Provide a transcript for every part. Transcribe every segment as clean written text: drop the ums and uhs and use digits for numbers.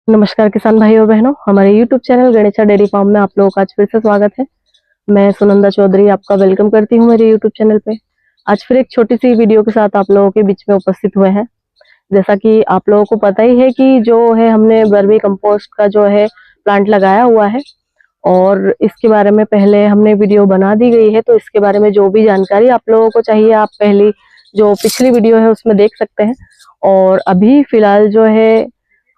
नमस्कार किसान भाइयों और बहनों, हमारे YouTube channel Ganesha dairy farm में आप लोगों का आज फिर से स्वागत है। मैं सुनंदा चौधरी आपका वेलकम करती हूँ मेरे YouTube चैनल पे। आज फिर एक छोटी सी वीडियो के साथ आप लोगों के बीच में उपस्थित हुए हैं। जैसा कि आप लोगों को पता ही है कि जो है हमने वर्मी कंपोस्ट का जो है प्लांट लगाया हुआ है और इसके बारे में पहले हमने वीडियो बना दी गई है, तो इसके बारे में जो भी जानकारी आप लोगों को चाहिए आप पहली जो पिछली वीडियो है उसमें देख सकते हैं। और अभी फिलहाल जो है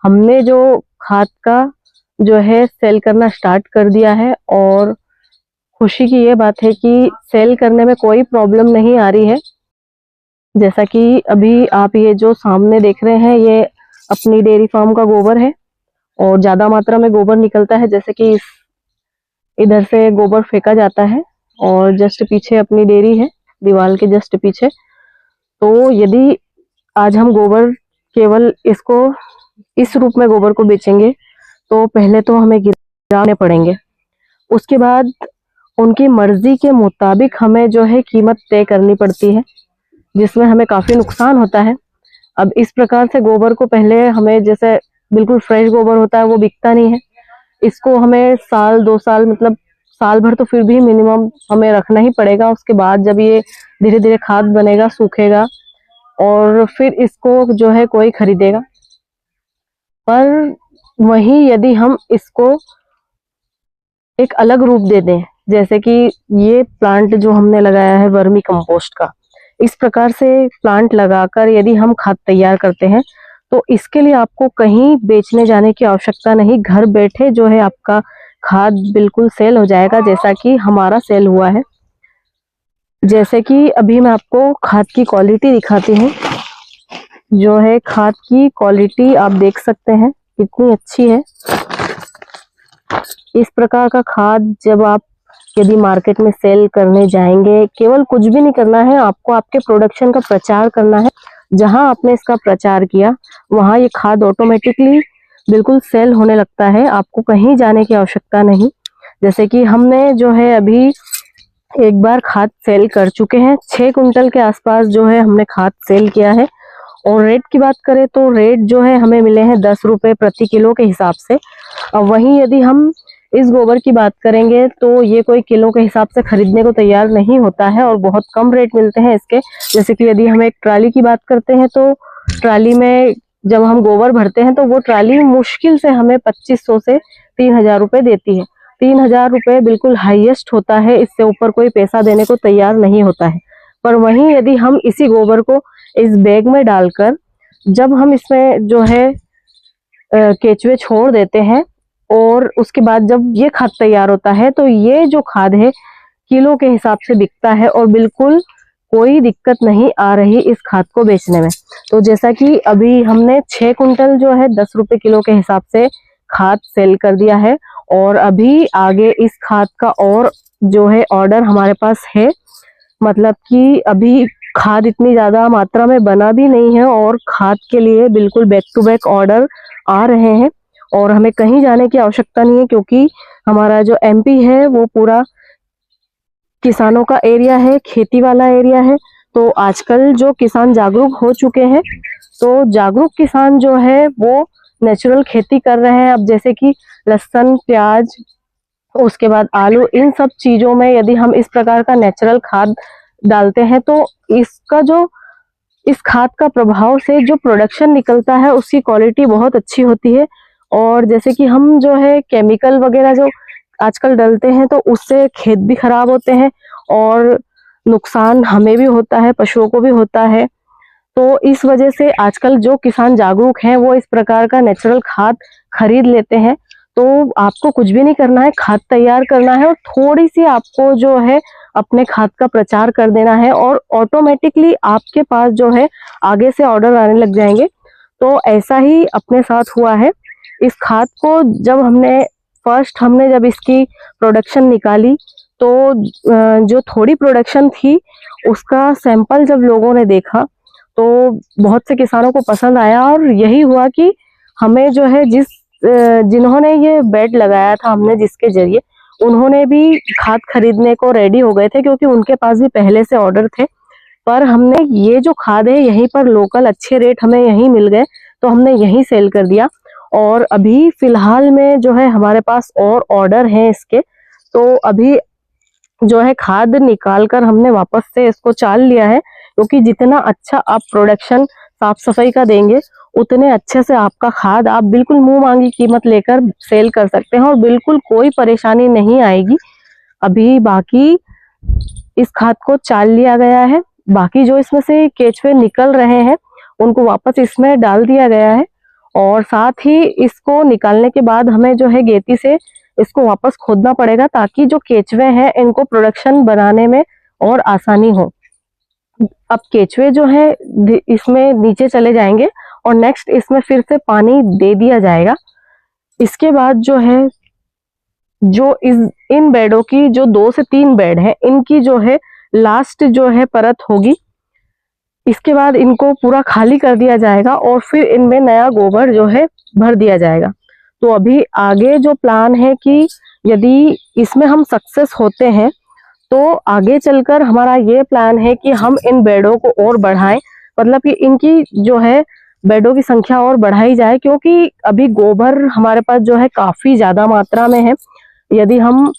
हमने जो खाद का जो है सेल करना स्टार्ट कर दिया है और खुशी की ये बात है कि सेल करने में कोई प्रॉब्लम नहीं आ रही है। जैसा कि अभी आप ये जो सामने देख रहे हैं ये अपनी डेयरी फार्म का गोबर है और ज्यादा मात्रा में गोबर निकलता है। जैसे कि इधर से गोबर फेंका जाता है और जस्ट पीछे अपनी डेयरी है, दीवार के जस्ट पीछे। तो यदि आज हम गोबर केवल इसको इस रूप में गोबर को बेचेंगे तो पहले तो हमें गिराने पड़ेंगे, उसके बाद उनकी मर्जी के मुताबिक हमें जो है कीमत तय करनी पड़ती है, जिसमें हमें काफी नुकसान होता है। अब इस प्रकार से गोबर को पहले हमें, जैसे बिल्कुल फ्रेश गोबर होता है वो बिकता नहीं है, इसको हमें साल 2 साल मतलब साल भर तो फिर भी मिनिमम हमें रखना ही पड़ेगा। उसके बाद जब ये धीरे धीरे खाद बनेगा, सूखेगा और फिर इसको जो है कोई खरीदेगा। पर वहीं यदि हम इसको एक अलग रूप दे दें, जैसे कि ये प्लांट जो हमने लगाया है वर्मी कंपोस्ट का, इस प्रकार से प्लांट लगाकर यदि हम खाद तैयार करते हैं तो इसके लिए आपको कहीं बेचने जाने की आवश्यकता नहीं, घर बैठे जो है आपका खाद बिल्कुल सेल हो जाएगा, जैसा कि हमारा सेल हुआ है। जैसे कि अभी मैं आपको खाद की क्वालिटी दिखाती हूँ। जो है खाद की क्वालिटी आप देख सकते हैं कितनी अच्छी है। इस प्रकार का खाद जब आप यदि मार्केट में सेल करने जाएंगे, केवल कुछ भी नहीं करना है, आपको आपके प्रोडक्शन का प्रचार करना है। जहां आपने इसका प्रचार किया वहां ये खाद ऑटोमेटिकली बिल्कुल सेल होने लगता है, आपको कहीं जाने की आवश्यकता नहीं। जैसे कि हमने जो है अभी एक बार खाद सेल कर चुके हैं, 6 कुंटल के आसपास जो है हमने खाद सेल किया है। और रेट की बात करें तो रेट जो है हमें मिले हैं 10 रुपए प्रति किलो के हिसाब से। अब वहीं यदि हम इस गोबर की बात करेंगे तो ये कोई किलो के हिसाब से खरीदने को तैयार नहीं होता है और बहुत कम रेट मिलते हैं इसके। जैसे कि यदि हम एक ट्राली की बात करते हैं तो ट्राली में जब हम गोबर भरते हैं तो वो ट्राली मुश्किल से हमें 2500 से 3000 रुपए देती है। 3000 रुपए बिल्कुल हाईएस्ट होता है, इससे ऊपर कोई पैसा देने को तैयार नहीं होता है। पर वहीं यदि हम इसी गोबर को इस बैग में डालकर जब हम इसमें जो है केचुए छोड़ देते हैं और उसके बाद जब ये खाद तैयार होता है तो ये जो खाद है किलो के हिसाब से बिकता है और बिल्कुल कोई दिक्कत नहीं आ रही इस खाद को बेचने में। तो जैसा कि अभी हमने 6 कुंटल जो है 10 रुपए किलो के हिसाब से खाद सेल कर दिया है और अभी आगे इस खाद का और जो है ऑर्डर हमारे पास है। मतलब कि अभी खाद इतनी ज्यादा मात्रा में बना भी नहीं है और खाद के लिए बिल्कुल बैक टू बैक ऑर्डर आ रहे हैं और हमें कहीं जाने की आवश्यकता नहीं है, क्योंकि हमारा जो एमपी है वो पूरा किसानों का एरिया है, खेती वाला एरिया है। तो आजकल जो किसान जागरूक हो चुके हैं, तो जागरूक किसान जो है वो नेचुरल खेती कर रहे हैं। अब जैसे कि लहसुन, प्याज, उसके बाद आलू, इन सब चीजों में यदि हम इस प्रकार का नेचुरल खाद डालते हैं तो इसका जो इस खाद का प्रभाव से जो प्रोडक्शन निकलता है उसकी क्वालिटी बहुत अच्छी होती है। और जैसे कि हम जो है केमिकल वगैरह जो आजकल डलते हैं तो उससे खेत भी खराब होते हैं और नुकसान हमें भी होता है, पशुओं को भी होता है। तो इस वजह से आजकल जो किसान जागरूक हैं वो इस प्रकार का नेचुरल खाद खरीद लेते हैं। तो आपको कुछ भी नहीं करना है, खाद तैयार करना है और थोड़ी सी आपको जो है अपने खाद का प्रचार कर देना है और ऑटोमेटिकली आपके पास जो है आगे से ऑर्डर आने लग जाएंगे। तो ऐसा ही अपने साथ हुआ है। इस खाद को जब हमने जब इसकी प्रोडक्शन निकाली तो जो थोड़ी प्रोडक्शन थी उसका सैंपल जब लोगों ने देखा तो बहुत से किसानों को पसंद आया और यही हुआ कि हमें जो है जिन्होंने ये बेड लगाया था हमने जिसके जरिए, उन्होंने भी खाद खरीदने को रेडी हो गए थे क्योंकि उनके पास भी पहले से ऑर्डर थे। पर हमने ये जो खाद है यहीं पर लोकल अच्छे रेट हमें यहीं मिल गए तो हमने यहीं सेल कर दिया। और अभी फिलहाल में जो है हमारे पास और ऑर्डर हैं इसके, तो अभी जो है खाद निकाल कर हमने वापस से इसको चाल लिया है, क्योंकि जितना अच्छा आप प्रोडक्शन साफ सफाई का देंगे उतने अच्छे से आपका खाद आप बिल्कुल मुंह मांगी कीमत लेकर सेल कर सकते हैं और बिल्कुल कोई परेशानी नहीं आएगी। अभी बाकी इस खाद को चाल लिया गया है, बाकी जो इसमें से केचुए निकल रहे हैं उनको वापस इसमें डाल दिया गया है, और साथ ही इसको निकालने के बाद हमें जो है गेती से इसको वापस खोदना पड़ेगा, ताकि जो केचुए हैं इनको प्रोडक्शन बनाने में और आसानी हो। अब केचुए जो है इसमें नीचे चले जाएंगे और नेक्स्ट इसमें फिर से पानी दे दिया जाएगा। इसके बाद जो है जो इन बेडों की जो 2 से 3 बेड है, इनकी जो है लास्ट जो है परत होगी। इसके बाद इनको पूरा खाली कर दिया जाएगा और फिर इनमें नया गोबर जो है भर दिया जाएगा। तो अभी आगे जो प्लान है कि यदि इसमें हम सक्सेस होते हैं तो आगे चलकर हमारा ये प्लान है कि हम इन बेडों को और बढ़ाएं, मतलब कि इनकी जो है बेडों की संख्या और बढ़ाई जाए, क्योंकि अभी गोबर हमारे पास जो है काफी ज्यादा मात्रा में है। यदि हम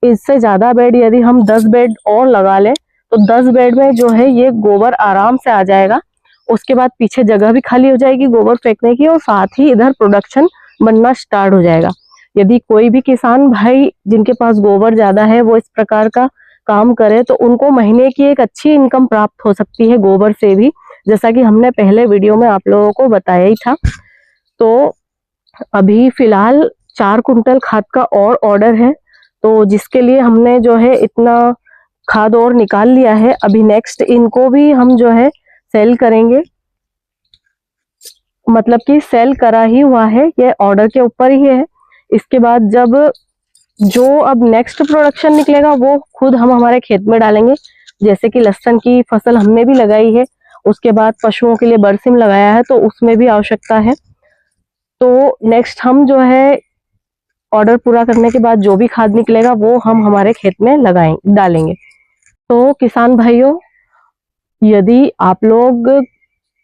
इससे ज्यादा बेड, यदि हम 10 बेड और लगा लें तो 10 बेड में जो है ये गोबर आराम से आ जाएगा। उसके बाद पीछे जगह भी खाली हो जाएगी गोबर फेंकने की, और साथ ही इधर प्रोडक्शन बनना स्टार्ट हो जाएगा। यदि कोई भी किसान भाई जिनके पास गोबर ज्यादा है वो इस प्रकार का काम करे तो उनको महीने की एक अच्छी इनकम प्राप्त हो सकती है गोबर से भी, जैसा कि हमने पहले वीडियो में आप लोगों को बताया ही था। तो अभी फिलहाल 4 कुंटल खाद का और ऑर्डर है, तो जिसके लिए हमने जो है इतना खाद और निकाल लिया है। अभी नेक्स्ट इनको भी हम जो है सेल करेंगे, मतलब कि सेल करा ही हुआ है, ये ऑर्डर के ऊपर ही है। इसके बाद जब जो अब नेक्स्ट प्रोडक्शन निकलेगा वो खुद हम हमारे खेत में डालेंगे। जैसे कि लहसुन की फसल हमने भी लगाई है, उसके बाद पशुओं के लिए बरसिम लगाया है, तो उसमें भी आवश्यकता है। तो नेक्स्ट हम जो है ऑर्डर पूरा करने के बाद जो भी खाद निकलेगा वो हम हमारे खेत में डालेंगे। तो किसान भाइयों, यदि आप लोग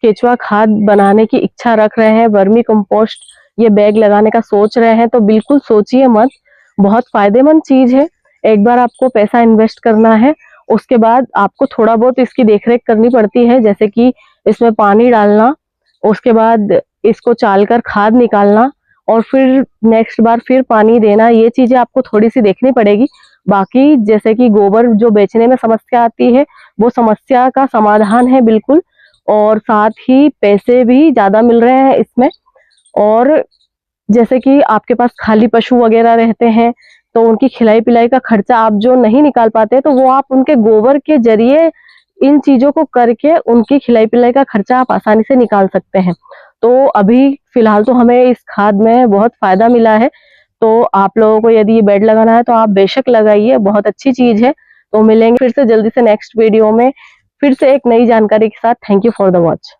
केचुआ खाद बनाने की इच्छा रख रहे हैं, वर्मी कंपोस्ट ये बैग लगाने का सोच रहे हैं, तो बिल्कुल सोचिए मत, बहुत फायदेमंद चीज है। एक बार आपको पैसा इन्वेस्ट करना है, उसके बाद आपको थोड़ा बहुत इसकी देखरेख करनी पड़ती है, जैसे कि इसमें पानी डालना, उसके बाद इसको चालकर खाद निकालना और फिर नेक्स्ट बार फिर पानी देना, ये चीजें आपको थोड़ी सी देखनी पड़ेगी। बाकी जैसे कि गोबर जो बेचने में समस्या आती है वो समस्या का समाधान है बिल्कुल, और साथ ही पैसे भी ज्यादा मिल रहे हैं इसमें। और जैसे कि आपके पास खाली पशु वगैरह रहते हैं तो उनकी खिलाई पिलाई का खर्चा आप जो नहीं निकाल पाते, तो वो आप उनके गोबर के जरिए इन चीजों को करके उनकी खिलाई पिलाई का खर्चा आप आसानी से निकाल सकते हैं। तो अभी फिलहाल तो हमें इस खाद में बहुत फायदा मिला है, तो आप लोगों को यदि ये बेड लगाना है तो आप बेशक लगाइए, बहुत अच्छी चीज है। तो मिलेंगे फिर से जल्दी से नेक्स्ट वीडियो में, फिर से एक नई जानकारी के साथ। Thank you for the watch.